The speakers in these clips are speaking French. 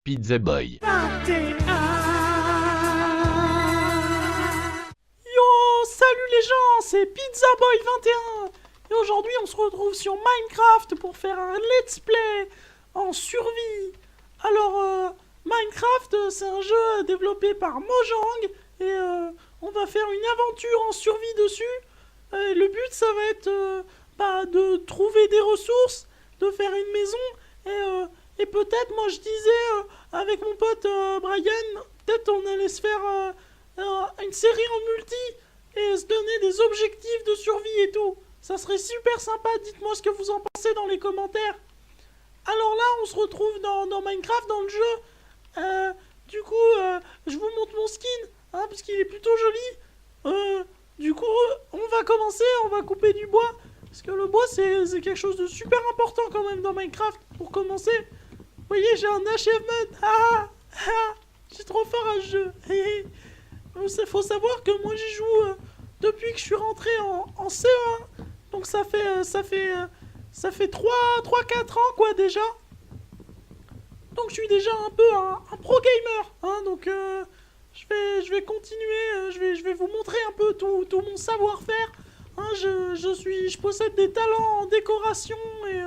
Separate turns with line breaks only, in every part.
Pizza Boy.
21. Yo, salut les gens, c'est Pizza Boy 21. Et aujourd'hui, on se retrouve sur Minecraft pour faire un let's play en survie. Alors, Minecraft, c'est un jeu développé par Mojang et on va faire une aventure en survie dessus. Le but, ça va être de trouver des ressources, de faire une maison et peut-être, moi je disais avec mon pote Brian, peut-être on allait se faire une série en multi et se donner des objectifs de survie et tout. Ça serait super sympa, dites-moi ce que vous en pensez dans les commentaires. Alors là, on se retrouve dans Minecraft, dans le jeu. Du coup, je vous montre mon skin, hein, parce qu'il est plutôt joli. Du coup, on va commencer, on va couper du bois. Parce que le bois, c'est quelque chose de super important quand même dans Minecraft, pour commencer. Vous voyez, j'ai un achievement. Je suis trop fort à ce jeu. Il faut savoir que moi, j'y joue depuis que je suis rentré en CE1. Donc ça fait 3-4 ans, quoi, déjà. Donc je suis déjà un peu un pro gamer, hein, donc je vais continuer, je vais vous montrer un peu tout mon savoir-faire. Hein, je possède des talents en décoration et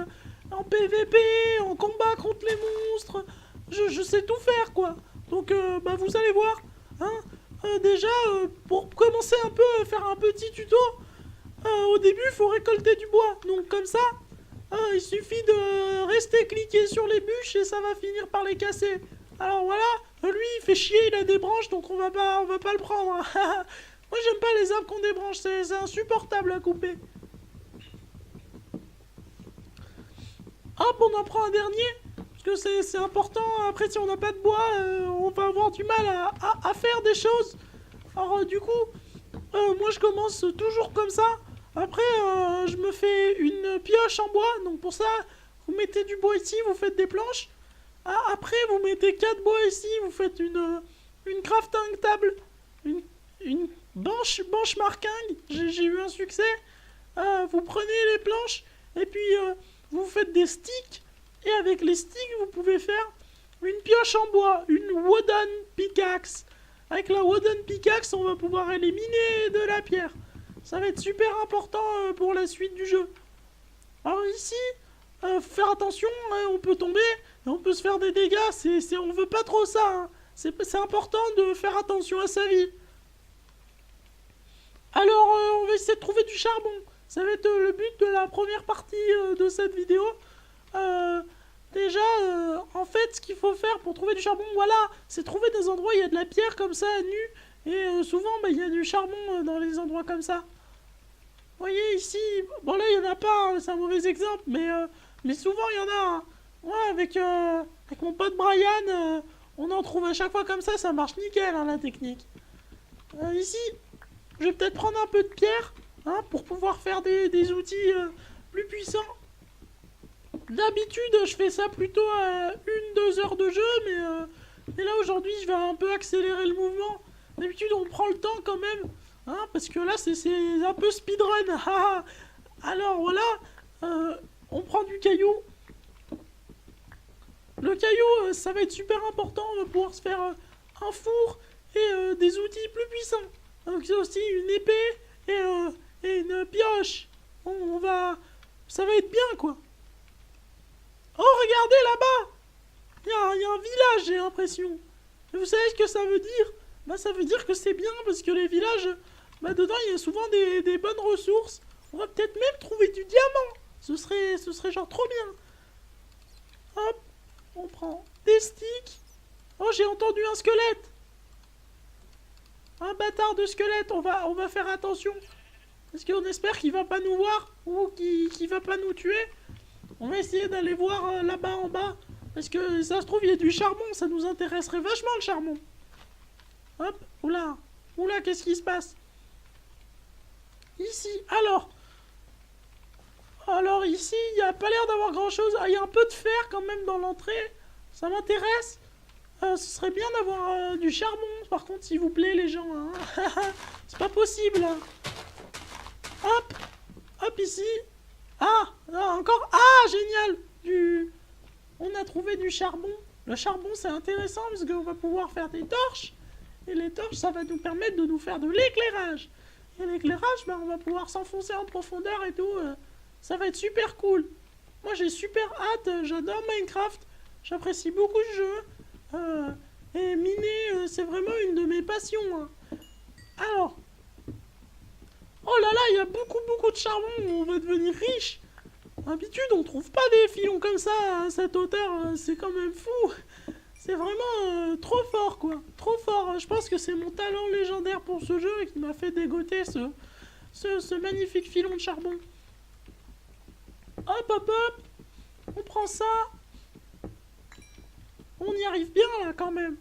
en PVP, en combat contre les monstres. Je sais tout faire, quoi. Donc vous allez voir. Hein, déjà, pour commencer un peu, faire un petit tuto, au début il faut récolter du bois. Donc comme ça, il suffit de rester cliqué sur les bûches et ça va finir par les casser. Alors voilà, lui il fait chier, il a des branches, donc on va pas le prendre. Hein. Moi j'aime pas les arbres qui ont des branches, c'est insupportable à couper. Hop, on en prend un dernier, parce que c'est important. Après, si on n'a pas de bois, on va avoir du mal à faire des choses. Alors du coup, moi je commence toujours comme ça. Après, je me fais une pioche en bois. Donc pour ça, vous mettez du bois ici, vous faites des planches. Après, vous mettez 4 bois ici, vous faites une crafting table. Une banche marquingue. J'ai eu un succès. Vous prenez les planches et puis vous faites des sticks. Et avec les sticks, vous pouvez faire une pioche en bois, une wooden pickaxe. Avec la wooden pickaxe, on va pouvoir éliminer de la pierre. Ça va être super important pour la suite du jeu. Alors ici, faut faire attention, hein, on peut tomber, et on peut se faire des dégâts, on veut pas trop ça. Hein. C'est important de faire attention à sa vie. Alors, on va essayer de trouver du charbon. Ça va être le but de la première partie de cette vidéo. Déjà, en fait, ce qu'il faut faire pour trouver du charbon, voilà, c'est trouver des endroits où il y a de la pierre comme ça, nue. Et souvent, il y a du charbon dans les endroits comme ça. Vous voyez ici, bon là il n'y en a pas, hein, c'est un mauvais exemple, mais souvent il y en a. Hein. Ouais, avec mon pote Brian, on en trouve à chaque fois comme ça marche nickel hein, la technique. Ici, je vais peut-être prendre un peu de pierre hein, pour pouvoir faire des outils plus puissants. D'habitude, je fais ça plutôt à 1-2 heures de jeu, mais là aujourd'hui je vais un peu accélérer le mouvement. D'habitude on prend le temps quand même. Hein, parce que là, c'est un peu speedrun. Alors voilà, on prend du caillou. Le caillou, ça va être super important. On va pouvoir se faire un four et des outils plus puissants. Donc c'est aussi une épée et une pioche. Ça va être bien, quoi. Oh, regardez là-bas. Il y a un village, j'ai l'impression. Et vous savez ce que ça veut dire? Ça veut dire que c'est bien parce que les villages... dedans, il y a souvent des bonnes ressources. On va peut-être même trouver du diamant. Ce serait genre trop bien. Hop, on prend des sticks. Oh, j'ai entendu un squelette. Un bâtard de squelette. On va faire attention. Parce qu'on espère qu'il va pas nous voir ou qu'il va pas nous tuer. On va essayer d'aller voir là-bas en bas. Parce que ça se trouve, il y a du charbon. Ça nous intéresserait vachement le charbon. Hop, oula. Oula, qu'est-ce qui se passe? Ici, alors ici, il n'y a pas l'air d'avoir grand chose. Il y a un peu de fer quand même dans l'entrée. Ça m'intéresse. Ce serait bien d'avoir du charbon. Par contre, s'il vous plaît, les gens. Hein. C'est pas possible. Hein. Hop, hop ici. Encore. Ah, génial. On a trouvé du charbon. Le charbon, c'est intéressant parce qu'on va pouvoir faire des torches. Et les torches, ça va nous permettre de nous faire de l'éclairage. Et l'éclairage, ben, on va pouvoir s'enfoncer en profondeur et tout. Ça va être super cool. Moi, j'ai super hâte. J'adore Minecraft. J'apprécie beaucoup ce jeu. Et miner, c'est vraiment une de mes passions. Hein. Alors. Oh là là, il y a beaucoup de charbon. On va devenir riche. D'habitude, on trouve pas des filons comme ça à cette hauteur. C'est quand même fou. C'est vraiment trop fort, quoi. Trop fort. Je pense que c'est mon talent légendaire pour ce jeu qui m'a fait dégoter ce magnifique filon de charbon. Hop, hop, hop. On prend ça. On y arrive bien, là, quand même.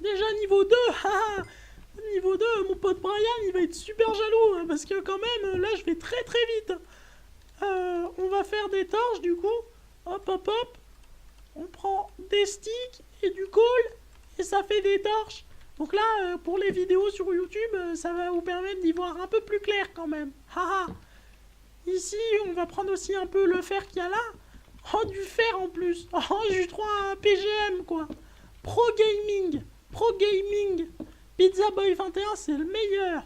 Déjà, niveau 2. Niveau 2, mon pote Brian, il va être super jaloux. Hein, parce que quand même, là, je vais très vite. On va faire des torches, du coup. Hop, hop, hop. On prend des sticks et du coal. Et ça fait des torches. Donc là, pour les vidéos sur YouTube, ça va vous permettre d'y voir un peu plus clair, quand même. Haha. Ici, on va prendre aussi un peu le fer qu'il y a là. Oh, du fer en plus. Oh, j'ai trop un PGM, quoi. Pro Gaming. Pro Gaming. Pizza Boy 21, c'est le meilleur.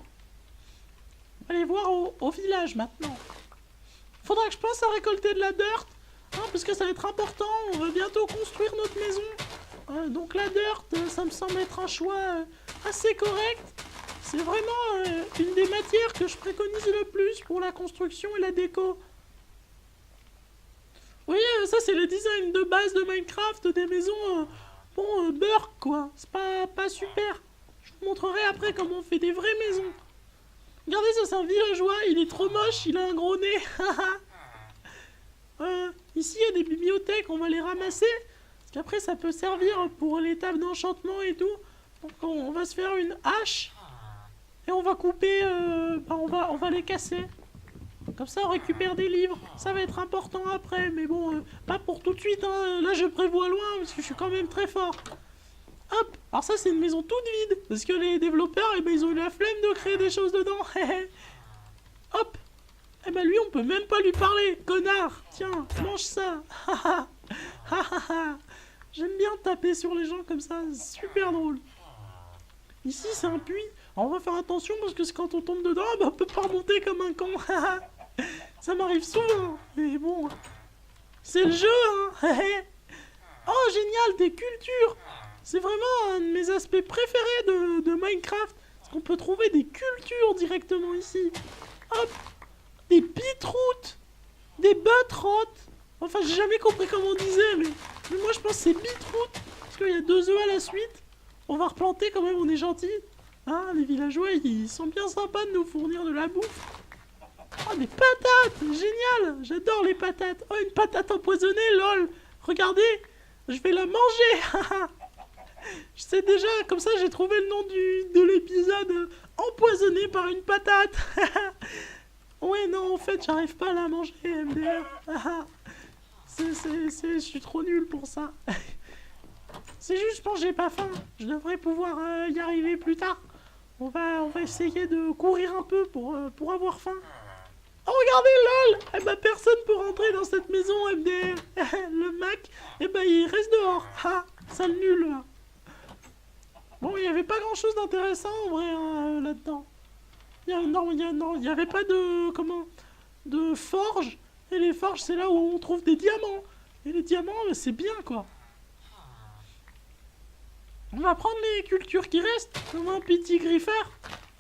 On va aller voir au village, maintenant. Faudra que je pense à récolter de la dirt. Hein, parce que ça va être important. On va bientôt construire notre maison. Donc la dirt, ça me semble être un choix assez correct. C'est vraiment une des matières que je préconise le plus pour la construction et la déco. Vous voyez, ça c'est le design de base de Minecraft, des maisons, burk quoi. C'est pas super. Je vous montrerai après comment on fait des vraies maisons. Regardez ça, c'est un villageois, il est trop moche, il a un gros nez. Ici il y a des bibliothèques, on va les ramasser. Parce qu'après ça peut servir pour les tables d'enchantement et tout. Donc on va se faire une hache. Et on va couper, on va les casser. Comme ça, on récupère des livres. Ça va être important après, mais bon, pas pour tout de suite. Hein. Là, je prévois loin, parce que je suis quand même très fort. Hop. Alors ça, c'est une maison toute vide. Parce que les développeurs, eh ben, ils ont eu la flemme de créer des choses dedans. Hop. Eh ben, lui, on peut même pas lui parler. Connard. Tiens, mange ça. J'aime bien taper sur les gens comme ça. Super drôle. Ici, c'est un puits. Alors, on va faire attention parce que quand on tombe dedans, bah, on peut pas remonter comme un con. Ça m'arrive souvent. Mais bon, c'est le jeu, hein. Oh, génial, des cultures. C'est vraiment un de mes aspects préférés de Minecraft. Parce qu'on peut trouver des cultures directement ici. Hop. Des beetroots. Des butterot. Enfin, j'ai jamais compris comment on disait, mais moi, je pense que c'est beetroot. Parce qu'il y a 2 œufs à la suite. On va replanter quand même, on est gentil. Hein, les villageois, ils sont bien sympas de nous fournir de la bouffe. Oh, des patates. Génial. J'adore les patates. Oh, une patate empoisonnée, lol. Regardez. Je vais la manger. Je sais déjà, comme ça, j'ai trouvé le nom de l'épisode. Empoisonné par une patate. Ouais, non, en fait, j'arrive pas à la manger, MDR. Je suis trop nul pour ça. C'est juste, je pense que j'ai pas faim. Je devrais pouvoir y arriver plus tard. On va essayer de courir un peu pour avoir faim. Oh, regardez, lol. Eh ben, personne peut rentrer dans cette maison, MDR. Le Mac, eh ben, il reste dehors. Ah, sale nul, là. Bon, il n'y avait pas grand-chose d'intéressant, en vrai, hein, là-dedans. Non, il n'y avait pas de forge. Et les forges, c'est là où on trouve des diamants. Et les diamants, c'est bien, quoi. On va prendre les cultures qui restent, comme un petit griffeur.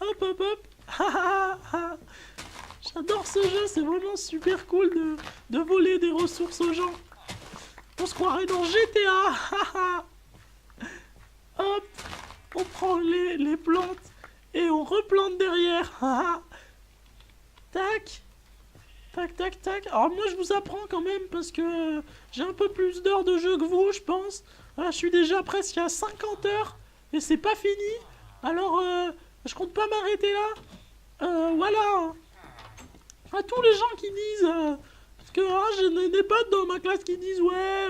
Hop, hop, hop. J'adore ce jeu, c'est vraiment super cool de voler des ressources aux gens. On se croirait dans GTA. Hop, on prend les plantes et on replante derrière. Tac. Tac, tac, tac. Alors moi je vous apprends quand même parce que j'ai un peu plus d'heures de jeu que vous, je pense. Je suis déjà presque à 50 heures et c'est pas fini. Alors je compte pas m'arrêter là. Voilà. À tous les gens qui disent parce que j'ai des potes dans ma classe qui disent ouais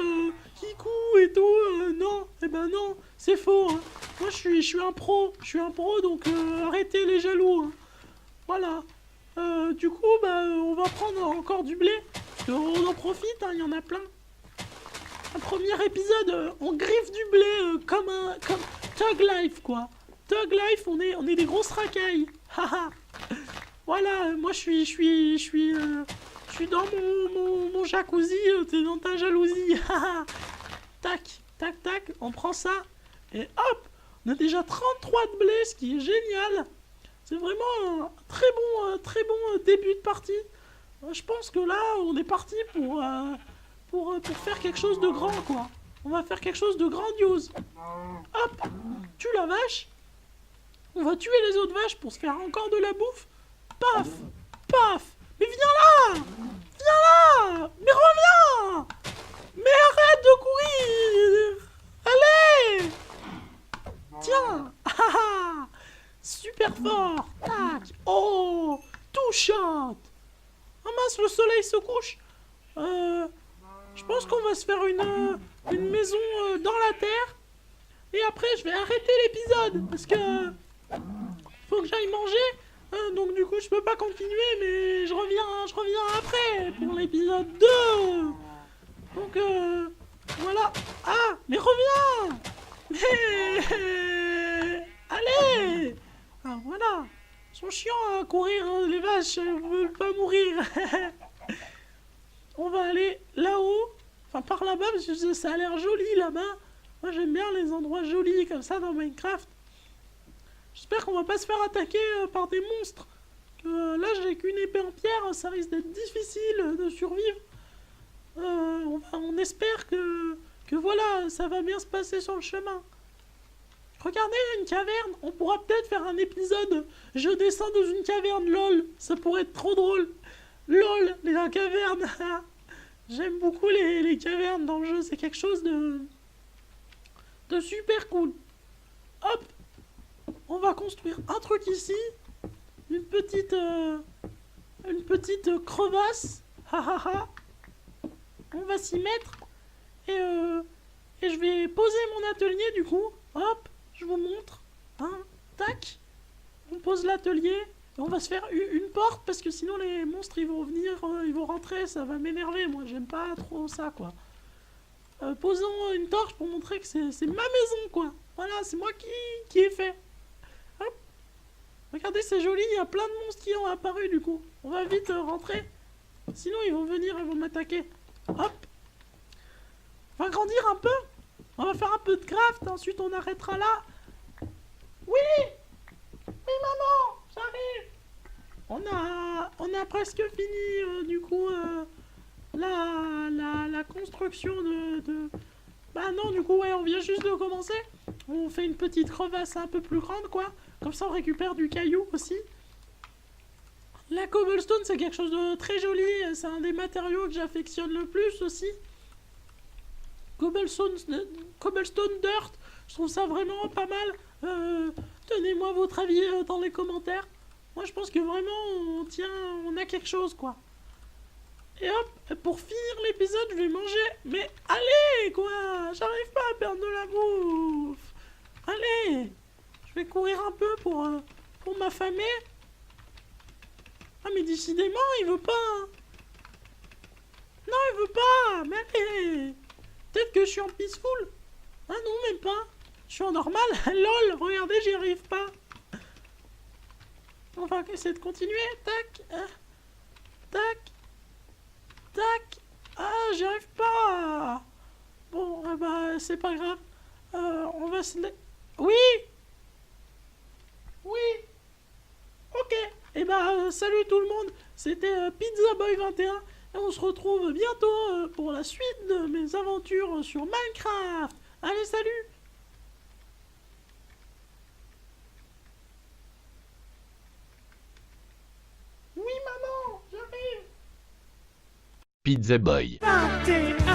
Kikou et tout. Non, eh ben non, c'est faux. Hein. Moi je suis un pro. Je suis un pro donc arrêtez les jaloux. Hein. Voilà. Du coup, on va prendre encore du blé. Parce qu'on en profite, hein, il y en a plein. premier épisode, on griffe du blé comme Thug Life, quoi. Thug Life, on est des grosses racailles. Haha. Voilà, moi je suis dans mon jacuzzi, t'es dans ta jalousie. Haha. Tac, tac, tac, on prend ça. Et hop, on a déjà 33 de blé, ce qui est génial. C'est vraiment un très bon début de partie. Je pense que là, on est parti pour faire quelque chose de grand, quoi. On va faire quelque chose de grandiose. Hop, tue la vache. On va tuer les autres vaches pour se faire encore de la bouffe. Paf, paf. Mais viens là. Viens là. Mais reviens. Mais arrête de courir. Allez. Tiens. Ah, ah. Super fort. Tac. Oh, touchante. Ah mince, le soleil se couche. Je pense qu'on va se faire une maison dans la terre. Et après, je vais arrêter l'épisode. Parce que faut que j'aille manger. Donc du coup, je peux pas continuer. Mais je reviens après pour l'épisode 2. Donc voilà. Ah, mais reviens. Mais allez. Ah voilà. Ils sont chiants à courir, hein, les vaches. Elles veulent pas mourir. On va aller là-haut, enfin par là-bas, parce que ça a l'air joli là-bas. Moi j'aime bien les endroits jolis comme ça dans Minecraft. J'espère qu'on va pas se faire attaquer par des monstres. Là j'ai qu'une épée en pierre, ça risque d'être difficile de survivre. On espère que voilà, ça va bien se passer sur le chemin. Regardez, une caverne, on pourra peut-être faire un épisode. Je descends dans une caverne, lol, ça pourrait être trop drôle. LOL, la caverne. J'aime beaucoup les cavernes dans le jeu, c'est quelque chose de super cool. Hop, on va construire un truc ici, une petite crevasse. On va s'y mettre et je vais poser mon atelier du coup. Hop, je vous montre. Hein, tac, on pose l'atelier. On va se faire une porte parce que sinon les monstres ils vont venir, ils vont rentrer, ça va m'énerver. Moi j'aime pas trop ça quoi. Posons une torche pour montrer que c'est ma maison quoi. Voilà, c'est moi qui ai fait. Hop. Regardez, c'est joli, il y a plein de monstres qui ont apparu du coup. On va vite rentrer. Sinon ils vont venir, ils vont m'attaquer. Hop. On va grandir un peu. On va faire un peu de craft, ensuite on arrêtera là. Oui. Oui maman, j'arrive. On a presque fini du coup la construction de... Bah non, du coup ouais, on vient juste de commencer. On fait une petite crevasse un peu plus grande quoi. Comme ça on récupère du caillou aussi. La cobblestone c'est quelque chose de très joli. C'est un des matériaux que j'affectionne le plus aussi. Cobblestone dirt, je trouve ça vraiment pas mal. Donnez-moi votre avis dans les commentaires. Moi je pense que vraiment on a quelque chose quoi. Et hop, pour finir l'épisode je vais manger. Mais allez quoi, j'arrive pas à perdre de la bouffe. Allez, je vais courir un peu pour m'affamer. Ah mais décidément il veut pas. Non il veut pas, mais allez. Peut-être que je suis en peaceful. Ah non même pas. Je suis en normal. Lol, regardez j'y arrive pas. On va essayer de continuer. Tac. Tac. Tac. Ah, j'y arrive pas. Bon, bah, c'est pas grave. On va se... Oui. Oui. Ok. Et bah, salut tout le monde. C'était Pizza Boy 21. Et on se retrouve bientôt pour la suite de mes aventures sur Minecraft. Allez, salut. Oui, maman, j'arrive.
Pizza Boy.
21.